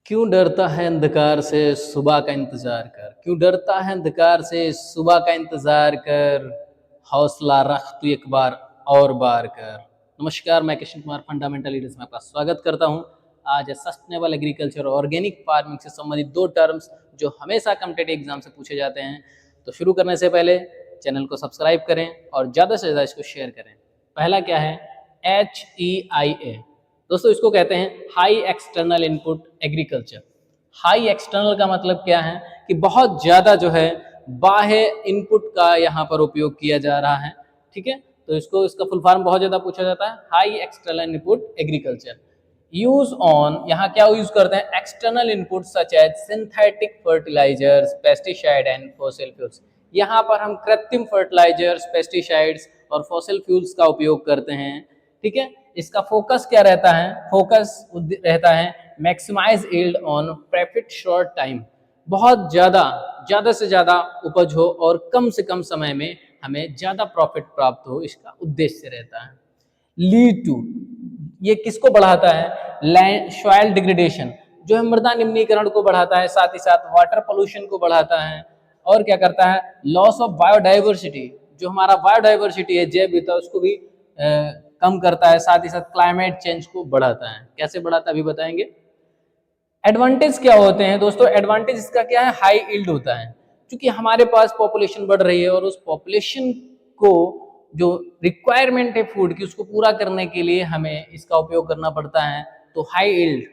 क्यों डरता है अंधकार से सुबह का इंतजार कर। क्यों डरता है अंधकार से सुबह का इंतजार कर। हौसला रख तू एक बार और बार कर। नमस्कार, मैं किशन कुमार फंडामेंटल लीडर्स में आपका स्वागत करता हूं। आज है सस्टेनेबल एग्रीकल्चर और ऑर्गेनिक फार्मिंग से संबंधित दो टर्म्स जो हमेशा कॉम्पिटिटिव एग्जाम से पूछे जाते हैं। तो शुरू करने से पहले चैनल को सब्सक्राइब करें और ज़्यादा से ज़्यादा इसको शेयर करें। पहला क्या है? HEIA। दोस्तों इसको कहते हैं high external input agriculture. High external का मतलब क्या है कि बहुत ज़्यादा जो है बाह्य इनपुट का यहाँ पर उपयोग किया जा रहा है। ठीक है, तो इसका फुल फॉर्म बहुत ज़्यादा पूछा जाता है, high external input agriculture. Use on, यहाँ क्या यूज करते हैं? External input such as synthetic fertilizers, pesticide and fossil fuels. यहाँ पर हम कृत्रिम फर्टिलाइजर्स, पेस्टिसाइड्स और फॉसिल फ्यूल्स का उपयोग करते हैं। ठीक है, इसका फोकस क्या रहता है? फोकस रहता है maximize yield on profit short time. बहुत ज़्यादा से ज़्यादा उपज हो और कम से कम समय में हमें ज़्यादा प्रॉफिट प्राप्त हो, इसका उद्देश्य रहता है। लीड टू, ये किसको बढ़ाता है? लैंड सॉइल डिग्रेडेशन, जो है मृदा निम्नीकरण को बढ़ाता है, साथ ही साथ वाटर पोल्यूशन को बढ़ाता है। और क्या करता है? लॉस ऑफ बायोडाइवर्सिटी, जो हमारा बायोडाइवर्सिटी है, जैव विविधता, उसको भी कम करता है। साथ ही साथ क्लाइमेट चेंज को बढ़ाता है। कैसे बढ़ाता है अभी बताएंगे। एडवांटेज क्या होते हैं दोस्तों? एडवांटेज इसका क्या है? हाई यील्ड होता है, क्योंकि हमारे पास पॉपुलेशन बढ़ रही है और उस पॉपुलेशन को जो रिक्वायरमेंट है फूड की, उसको पूरा करने के लिए हमें इसका उपयोग करना पड़ता है, तो हाई यील्ड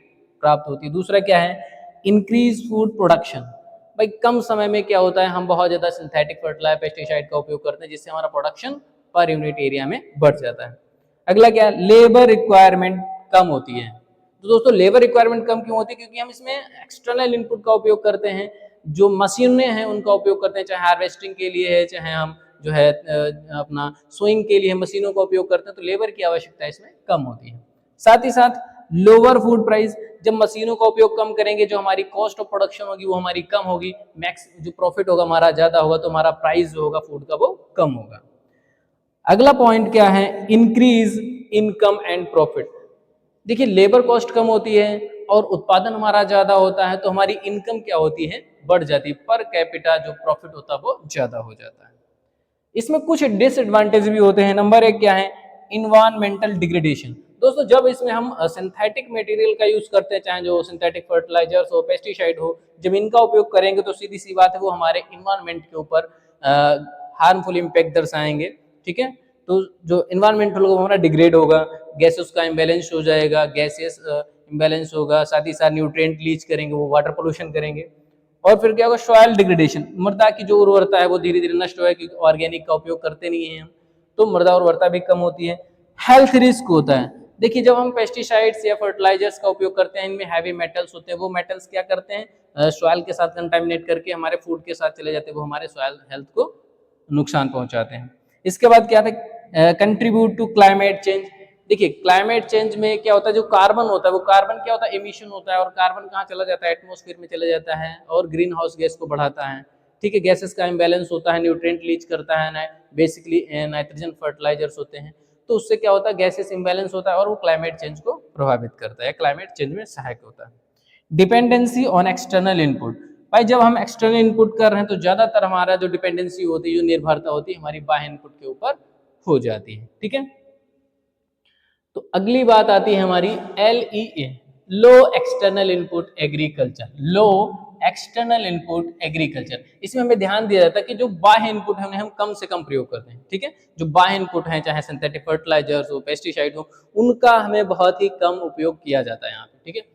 प्राप्त होती है। दूसरा क्या है? Increase food production. भाई कम समय में क्या होता है, हम बहुत ज्यादा सिंथेटिक फर्टिलाइजर, पेस्टिसाइड का उपयोग करते हैं, जिससे हमारा प्रोडक्शन पर यूनिट एरिया में बढ़ जाता है। अगला क्या है? लेबर रिक्वायरमेंट कम होती है। तो दोस्तों लेबर रिक्वायरमेंट कम क्यों होती है? क्योंकि हम इसमें एक्सटर्नल इनपुट का उपयोग करते हैं, जो मशीनें हैं उनका उपयोग करते हैं, चाहे हार्वेस्टिंग के लिए है, चाहे हम जो है अपना सोइंग के लिए मशीनों का उपयोग करते हैं, तो लेबर की आवश्यकता इसमें कम होती है। साथ ही साथ लोअर फूड प्राइस, जब मशीनों का उपयोग कम करेंगे, जो हमारी कॉस्ट ऑफ प्रोडक्शन होगी वो हमारी कम होगी, मैक्स जो प्रॉफिट होगा हमारा ज्यादा होगा, तो हमारा प्राइस जो होगा फूड का वो कम होगा। अगला पॉइंट क्या है? Increase income and profit. देखिए लेबर कॉस्ट कम होती है और उत्पादन हमारा ज्यादा होता है, तो हमारी इनकम क्या होती है? बढ़ जाती है। पर कैपिटा जो प्रॉफिट होता है वो ज्यादा हो जाता है। इसमें कुछ डिसएडवांटेज भी होते हैं। नंबर एक क्या है? Environmental degradation. दोस्तों जब इसमें हम सिंथेटिक मटेरियल का यूज करते हैं, चाहे जो सिंथेटिक फर्टिलाइजर्स हो, पेस्टिसाइड हो, जब इनका उपयोग करेंगे तो सीधी सी बात है वो हमारे इन्वायरमेंट के ऊपर हार्मफुल इम्पैक्ट दर्शाएंगे। ठीक है, तो जो इन्वायरमेंटल होगा हमारा डिग्रेड होगा, गैसेस का इम्बैलेंस हो जाएगा, गैसेस इम्बैलेंस होगा, साथ ही साथ न्यूट्रिएंट लीच करेंगे, वो वाटर पोल्यूशन करेंगे। और फिर क्या होगा? सॉइल डिग्रेडेशन, मृदा की जो उर्वरता है वो धीरे धीरे नष्ट होगा, क्योंकि ऑर्गेनिक का उपयोग करते नहीं है हम, तो मृदा उर्वरता भी कम होती है। हेल्थ रिस्क होता है। देखिए जब हम पेस्टिसाइड्स या फर्टिलाइजर्स का उपयोग करते हैं, इनमें हैवी मेटल्स होते हैं, वो मेटल्स क्या करते हैं? सॉइल के साथ कंटामिनेट करके हमारे फूड के साथ चले जाते हैं, वो हमारे सॉइल हेल्थ को नुकसान पहुंचाते हैं। इसके बाद क्या था? Contribute to climate change. देखिए क्लाइमेट चेंज में क्या होता है? जो कार्बन होता है, वो कार्बन क्या होता है? एमिशन होता है, और कार्बन कहाँ चला जाता है? एटमॉस्फेयर में चला जाता है और ग्रीन हाउस गैस को बढ़ाता है। ठीक है, गैसेस का इम्बैलेंस होता है, न्यूट्रिएंट लीच करता है, बेसिकली नाइट्रोजन फर्टिलाइजर्स होते हैं, तो उससे क्या होता है? गैसेस इम्बैलेंस होता है और वो क्लाइमेट चेंज को प्रभावित करता है, क्लाइमेट चेंज में सहायक होता है। Dependency on external input. भाई जब हम एक्सटर्नल इनपुट कर रहे हैं तो ज्यादातर हमारा जो डिपेंडेंसी होती है, जो निर्भरता होती है, हमारी बाह्य इनपुट के ऊपर हो जाती है। ठीक है, तो अगली बात आती है हमारी LEA, लो एक्सटर्नल इनपुट एग्रीकल्चर। लो एक्सटर्नल इनपुट एग्रीकल्चर, इसमें हमें ध्यान दिया जाता है कि जो बाह्य इनपुट है उन्हें हम कम से कम प्रयोग करते हैं। ठीक है, जो बाह्य इनपुट है, चाहे सिंथेटिक फर्टिलाइजर्स हो, पेस्टिसाइड हो, उनका हमें बहुत ही कम उपयोग किया जाता है यहाँ पे। ठीक है,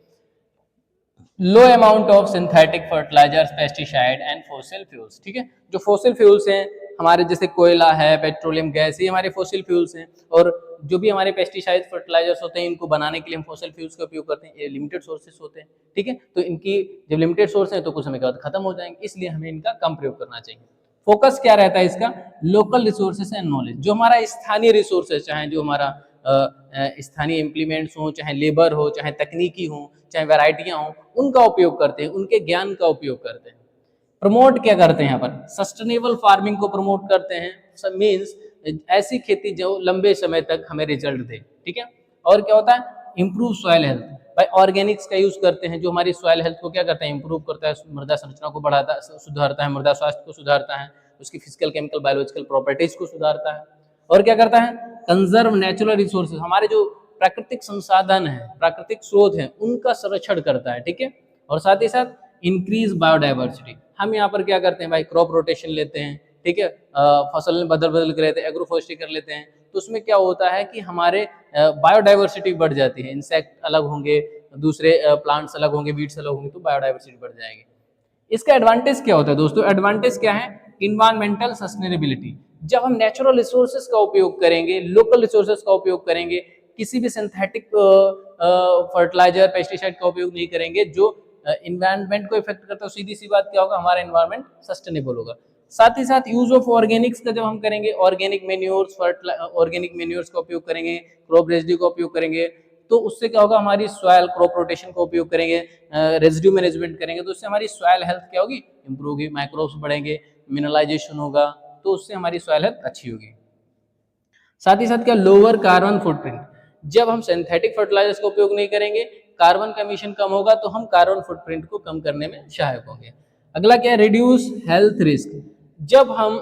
low amount of synthetic fertilizers, pesticide and fossil fuels. ठीक है, जो फॉसिल फ्यूल्स हैं हमारे, जैसे कोयला है, पेट्रोलियम गैस, ये हमारे फॉसिल फ्यूल्स हैं। और जो भी हमारे पेस्टिसाइड फर्टिलाइजर्स होते हैं, इनको बनाने के लिए हम फॉसिल फ्यूल्स का उपयोग करते हैं। ये लिमिटेड सोर्सेस होते हैं। ठीक है, तो इनकी जब लिमिटेड सोर्स है तो कुछ समय के बाद खत्म हो जाएंगे, इसलिए हमें इनका कम प्रयोग करना चाहिए। फोकस क्या रहता है इसका? Local resources and knowledge. जो हमारा स्थानीय रिसोर्सेज, चाहे जो हमारा स्थानीय इम्प्लीमेंट्स हो, चाहे लेबर हो, चाहे तकनीकी हो, चाहे वैरायटियां हो, उनका उपयोग करते हैं, उनके ज्ञान का उपयोग करते हैं। प्रमोट क्या करते हैं यहाँ पर? सस्टेनेबल फार्मिंग को प्रमोट करते हैं। मीन्स ऐसी खेती जो लंबे समय तक हमें रिजल्ट दे। ठीक है, और क्या होता है? Improve soil health. भाई ऑर्गेनिक्स का यूज करते हैं जो हमारी सॉइल हेल्थ को क्या करता है, इंप्रूव करता है, मृदा संरचना को बढ़ाता है, सुधारता है, मृदा स्वास्थ्य को सुधारता है, उसकी फिजिकल केमिकल बायोलॉजिकल प्रॉपर्टीज को सुधारता है। और क्या करता है, कंजर्व नेचुरल रिसोर्सेज, हमारे जो प्राकृतिक संसाधन है, प्राकृतिक स्रोत हैं, उनका संरक्षण करता है, ठीक है। और साथ ही साथ इंक्रीज बायोडाइवर्सिटी, हम यहाँ पर क्या करते हैं भाई, क्रॉप रोटेशन लेते हैं, ठीक है, फसल में बदल बदल कर लेते हैं, एग्रोफोरेस्ट्री कर लेते हैं, तो उसमें क्या होता है कि हमारे बायोडाइवर्सिटी बढ़ जाती है, इंसेक्ट अलग होंगे, दूसरे प्लांट्स अलग होंगे, वीड्स अलग होंगे, तो बायोडाइवर्सिटी बढ़ जाएगी। इसका एडवांटेज क्या होता है दोस्तों, एडवांटेज क्या है, इन्वायरमेंटल सस्टेनेबिलिटी, जब हम नेचुरल रिसोर्सेज का उपयोग करेंगे, लोकल रिसोर्सेज का उपयोग करेंगे, किसी भी सिंथेटिक फर्टिलाइजर पेस्टिसाइड का उपयोग नहीं करेंगे जो इन्वायरमेंट को इफेक्ट करता है, सीधी सी बात क्या होगा, हमारा इन्वायरमेंट सस्टेनेबल होगा। साथ ही साथ यूज ऑफ ऑर्गेनिक्स का जब हम करेंगे, ऑर्गेनिक मेन्योर्स का उपयोग करेंगे, क्रॉप रेजिड्यू का उपयोग करेंगे, तो उससे क्या होगा, हमारी सॉइल क्रॉप रोटेशन का उपयोग करेंगे, रेजिड्यू मैनेजमेंट करेंगे, तो उससे हमारी सॉइल हेल्थ क्या होगी, इंप्रूव होगी, माइक्रोब्स बढ़ेंगे, मिनरलाइजेशन होगा, तो उससे हमारी सॉइल हेल्थ अच्छी होगी। साथ ही साथ क्या, लोअर कार्बन फुटप्रिंट, जब हम सिंथेटिक फर्टिलाइजर्स का उपयोग नहीं करेंगे, कार्बन का एमिशन कम होगा, तो हम कार्बन फुटप्रिंट को कम करने में सहायक होंगे। अगला क्या है, रिड्यूस हेल्थ रिस्क, जब हम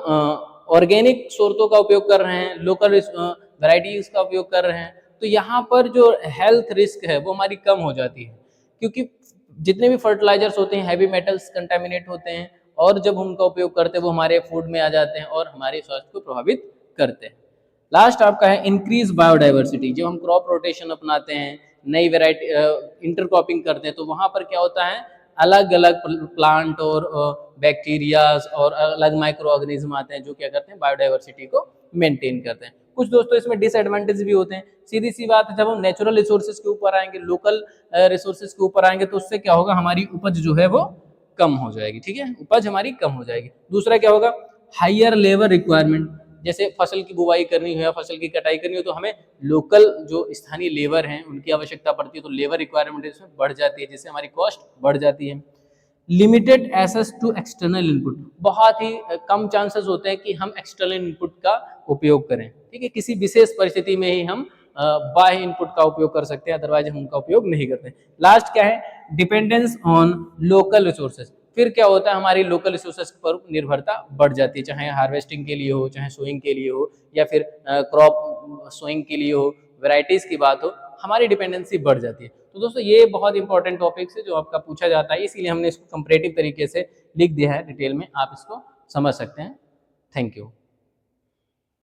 ऑर्गेनिक स्रोतों का उपयोग कर रहे हैं, लोकल वैरायटीज का उपयोग कर रहे हैं, तो यहाँ पर जो हेल्थ रिस्क है वो हमारी कम हो जाती है, क्योंकि जितने भी फर्टिलाइजर्स होते हैं हैवी मेटल्स कंटेमिनेट होते हैं, और जब उनका उपयोग करते हैं वो हमारे फूड में आ जाते हैं और हमारे स्वास्थ्य को प्रभावित करते हैं। लास्ट आपका है इंक्रीज बायोडाइवर्सिटी, जब हम क्रॉप रोटेशन अपनाते हैं, नई वेराइटी इंटरक्रॉपिंग करते हैं, तो वहां पर क्या होता है, अलग अलग प्लांट और बैक्टीरियाज और अलग माइक्रो ऑर्गेनिज्म आते हैं जो क्या करते हैं, बायोडाइवर्सिटी को मेंटेन करते हैं। कुछ दोस्तों इसमें डिसएडवांटेज भी होते हैं, सीधी सी बात है, जब हम नेचुरल रिसोर्सेज के ऊपर आएंगे, लोकल रिसोर्सेज के ऊपर आएंगे, तो उससे क्या होगा, हमारी उपज जो है वो कम हो जाएगी, ठीक है, उपज हमारी कम हो जाएगी। दूसरा क्या होगा, हायर लेबर रिक्वायरमेंट, जैसे फसल की बुवाई करनी हो या फसल की कटाई करनी हो, तो हमें लोकल जो स्थानीय लेबर हैं उनकी आवश्यकता पड़ती है, तो लेबर रिक्वायरमेंट इसमें बढ़ जाती है, जिससे हमारी कॉस्ट बढ़ जाती है। Limited access to external input, बहुत ही कम चांसेस होते हैं कि हम एक्सटर्नल इनपुट का उपयोग करें, ठीक है, किसी विशेष परिस्थिति में ही हम बाह्य इनपुट का उपयोग कर सकते हैं, अदरवाइज हम उनका उपयोग नहीं करते। लास्ट क्या है, डिपेंडेंस ऑन लोकल रिसोर्सेज, फिर क्या होता है, हमारी लोकल रिसोर्सेज पर निर्भरता बढ़ जाती है, चाहे हार्वेस्टिंग के लिए हो, चाहे सोइंग के लिए हो, या फिर क्रॉप सोइंग के लिए हो, वेराइटीज की बात हो, हमारी डिपेंडेंसी बढ़ जाती है। तो दोस्तों ये बहुत इंपॉर्टेंट टॉपिक्स है जो आपका पूछा जाता है, इसीलिए हमने इसको कंपैरेटिव तरीके से लिख दिया है डिटेल में, आप इसको समझ सकते हैं। Thank you.